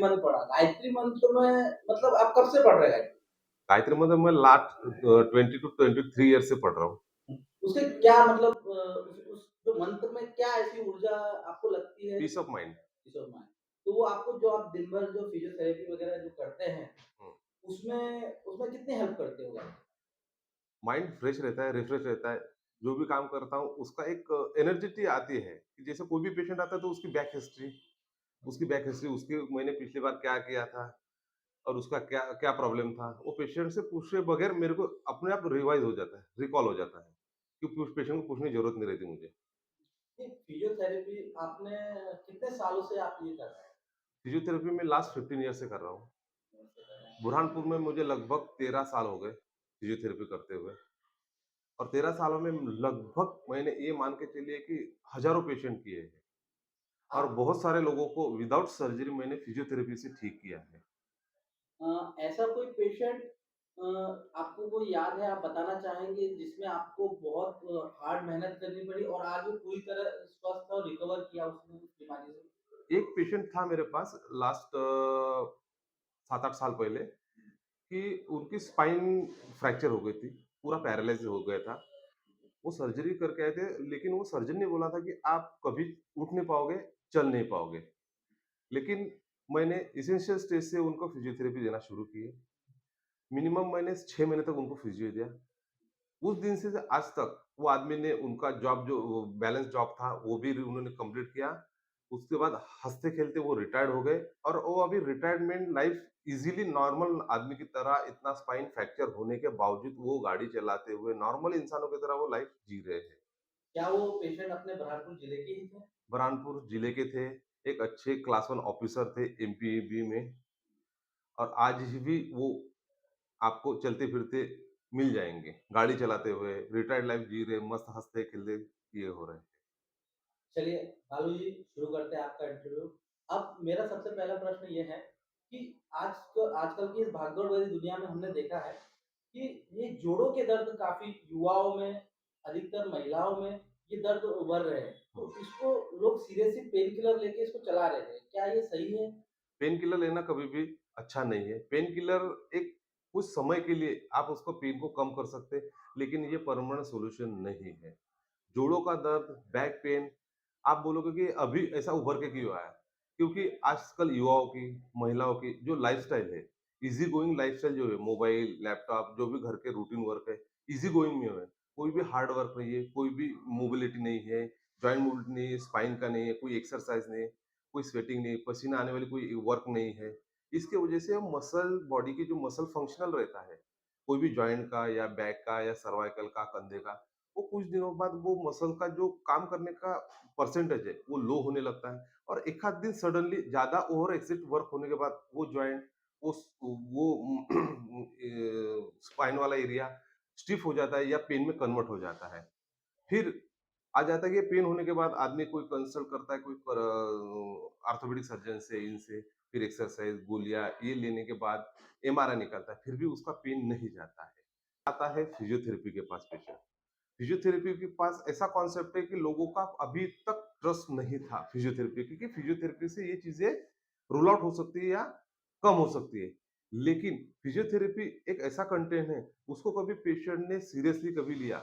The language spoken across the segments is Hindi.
मंत्र पढ़ा। गायत्री मंत्र में मतलब आप कब से पढ़ रहे हैं गायत्री? गायत्री मंत्र मैं लास्ट 20 टू 23 ईयर से पढ़ रहा हूँ। उससे क्या मतलब उस जो मंत्र में क्या ऐसी ऊर्जा आपको लगती है? Peace of mind. Peace of mind. तो वो आपको जो आप दिन भर जो फिजियोथेरेपी वगैरह जो करते हैं, उसमें उसमें कितनी हेल्प करते हो गायत्री? माइंड फ्रेश रहता है, रिफ्रेश रहता है। जो भी काम करता हूँ उसका एक एनर्जेटी आती है कि जैसे कोई भी पेशेंट आता है तो उसकी बैक हिस्ट्री उसकी मैंने पिछली बार क्या किया था और उसका क्या क्या प्रॉब्लम था, वो पेशेंट से पूछे बगैर मेरे को अपने आप रिवाइज हो जाता है, रिकॉल हो जाता है, क्योंकि उस पेशेंट को पूछने की जरूरत नहीं रहती मुझे। ये फिजियोथेरेपी आपने कितने सालों से आप ये कर रहे हैं? फिजियोथेरेपी में लास्ट 15 ईयर से कर रहा हूँ। बुरहानपुर में मुझे लगभग 13 साल हो गए फिजियोथेरेपी करते हुए, और 13 सालों में लगभग मैंने ये मान के चलिए कि हजारों पेशेंट किए हैं, और आप बहुत सारे लोगों को विदाउट सर्जरी मैंने फिजियोथेरेपी से ठीक किया है। ऐसा कोई पेशेंट आपको कोई याद है, आप बताना चाहेंगे जिसमें आपको बहुत हार्ड मेहनत करनी पड़ी और आज वो पूरी तरह स्वस्थ और रिकवर किया उसने उस बीमारी से? एक पेशेंट था मेरे पास लास्ट 7-8 साल पहले, कि उनकी स्पाइन फ्रैक्चर हो गई थी, पूरा पैरालाइज़ हो गया था। वो सर्जरी करके आए थे, लेकिन वो सर्जन ने बोला था कि आप कभी उठ नहीं पाओगे, चल नहीं पाओगे। लेकिन मैंने एसेंशियल स्टेज से उनको फिजियोथेरेपी देना शुरू की है। मिनिमम मैंने 6 महीने तक उनको फिजियो दिया। उस दिन से आज तक वो आदमी ने उनका जॉब जो बैलेंस जॉब था, वो भी उन्होंने कंप्लीट किया। उसके बाद हँसते-खेलते वो रिटायर्ड हो गए, और वो अभी रिटायरमेंट लाइफ इज़िली नॉर्मल आदमी की तरह, इतना स्पाइन फ्रैक्चर होने के बावजूद वो गाड़ी चलाते हुए नॉर्मल इंसानों की तरह वो लाइफ जी रहे हैं। क्या वो पेशेंट अपने बरहामपुर जिले के ही थे? बुरहानपुर जिले के थे, एक अच्छे क्लास 1 ऑफिसर थे एमपीबी में, और आज भी वो आपको चलते-फिरते मिल जाएँगे। गाड़ी चलाते हुए, रिटायर्ड लाइफ जी रहे, मस्त हँसते-खेलते ये हो रहे हैं। चलिए, बालू जी शुरू करते हैं आपका इंटरव्यू। अब मेरा सबसे पहला प्रश्न ये है कि आजकल की इस भागदौड़ भरी दुनिया में हमने देखा है कि ये जोड़ों के दर्द काफ़ी युवाओं में, अधिकतर महिलाओं में ये दर्द उभर रहे हैं। हुँ। तो इसको लोग सीरियसली पेन किलर लेके इसको चला रहे हैं। क्या ये सही है? पेन किलर लेना कभी भी अच्छा नहीं है। पेन किलर एक कुछ समय के लिए आप उसको पेन को कम कर सकते हैं, लेकिन ये परमानेंट सॉल्यूशन नहीं है। जोड़ों का दर्द, बैक पेन, आप बोलोगे कि अभी ऐसा उभर के क्यों आया? क्योंकि आजकल युवाओं की, महिलाओं की जो लाइफ़स्टाइल है, ईज़ी गोइंग लाइफ़स्टाइल जो है, मोबाइल, लैपटॉप जो भी घर के रूटीन वर्क है, ईज़ी गोइंग में है। कोई भी हार्ड वर्क नहीं है, कोई भी मोबिलिटी नहीं है, जॉइंट मोबिलिटी नहीं है, स्पाइन का नहीं है, कोई एक्सरसाइज़ नहीं है, कोई स्वेटिंग नहीं है, पसीना आने वाली कोई वर्क नहीं है। इसकी वजह से मसल बॉडी की जो मसल फंक्शनल रहता है, कोई भी जॉइंट का या बैक का या सर्वाइकल का, कंधे का, वो कुछ दिनों बाद वो मसल का जो काम करने का परसेंटेज है, वो लो होने लगता है, और एक आध दिन सडनली ज़्यादा ओवर एक्सेट वर्क होने के बाद वो जॉइंट, वो स्पाइन वाला एरिया स्टिफ हो जाता है या पेन में कन्वर्ट हो जाता है। फिर आ जाता है कि पेन होने के बाद आदमी कोई कंसल्ट करता है, कोई ऑर्थोपेडिक सर्जन से, इनसे, फिर एक्सरसाइज, गोलियाँ ये लेने के बाद एमआरआई निकलता है, फिर भी उसका पेन नहीं जाता है। आता है फिजियोथेरेपी के पास पेशेंट। फिजियोथेरेपी के पास ऐसा कॉन्सेप्ट है कि लोगों का अभी तक ट्रस्ट नहीं था फिजियोथेरेपी, क्योंकि फिजियोथेरेपी से ये चीज़ें रूल आउट हो सकती है या कम हो सकती है। लेकिन फिजियोथेरेपी एक ऐसा कंटेंट है, उसको कभी पेशेंट ने सीरियसली कभी लिया।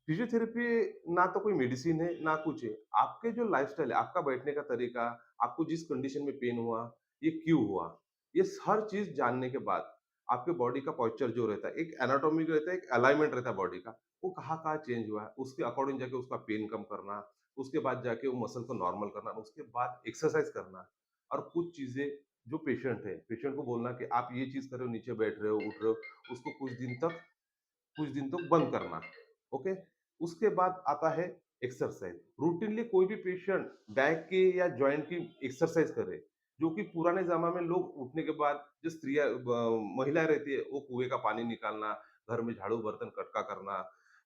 फिजियोथेरेपी ना तो कोई मेडिसिन है, ना कुछ है। आपके जो लाइफ़स्टाइल है, आपका बैठने का तरीका, आपको जिस कंडीशन में पेन हुआ, ये क्यों हुआ? ये हर चीज़ जानने के बाद, आपके बॉडी का पोस्चर जो रहता है, एक एनाटॉमी जो रहता है, एक अलाइनमेंट रहता है बॉडी का, वो कहाँ-कहाँ चेंज हुआ है, उसके अकॉर्डिंग जाके उसका पेन कम करना, उसके बाद जाके वो मसल को नॉर्मल करना, उसके बाद एक्सरसाइज करना, और कुछ चीज़ें जो पेशेंट को बोलना कि आप ये चीज़ कर रहे हो, नीचे बैठ रहे हो, उठ रहे हो, उसको कुछ दिन तक बंद करना, ओके? उसके बाद आता है एक्सरसाइज। रूटीनली कोई भी पेशेंट बैक की या जॉइंट की एक्सरसाइज करे, जो कि पुराने ज़माने में लोग उठने के बाद जो महिलाएँ रहती है, वो कुएँ का पानी निकालना, घर में झाड़ू, बर्तन, कटका करना,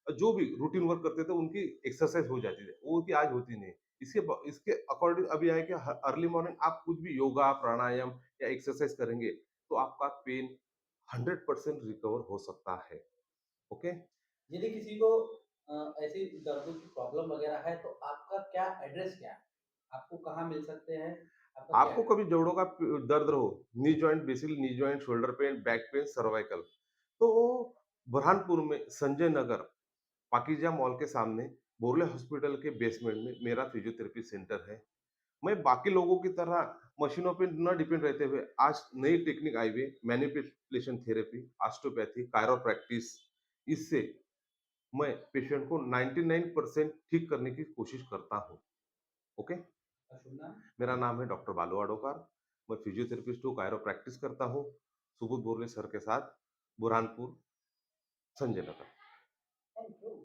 जो भी रूटीन वर्क करते थे, उनकी एक्सरसाइज हो जाती थी। वो कि आज होती नहीं। इसके अकॉर्डिंग अभी है कि अर्ली मॉर्निंग आप कुछ भी योगा, प्राणायाम या एक्सरसाइज करेंगे, तो आपका पेन 100% रिकवर हो सकता है। ओके? यदि किसी को ऐसी दर्द की प्रॉब्लम वगैरह है तो आपका क्या एड्रेस क्या है? आपको कहाँ मिल सकते हैं? आपका क्या आपको है? कभी जोड़ों का दर्द हो, knee joint, basically knee joint, shoulder pain, back pain, cervical, तो बुरहानपुर में संजय नगर, पाकिजा मॉल के सामने, बोरले हॉस्पिटल के बेसमेंट में मेरा फिजियोथेरेपी सेंटर है। मैं बाकी लोगों की तरह मशीनों पे न डिपेंड रहते हुए आज नई टेक्निक आई हुई है, मैनिपुलेशन थेरेपी, ऑस्टियोपैथी, कायरोप्रैक्टिस, इससे मैं पेशेंट को 99% ठीक करने की कोशिश करता हूँ। ओके? आपका शुभ नाम? मेरा नाम है डॉक्टर बालू आडोकार। मैं फिजियोथेरेपिस्ट हूँ, कायरोप्रैक्टिस करता हूँ, सुबोध बोरले सर के साथ, बुरहानपुर, संजय नगर। Thank you.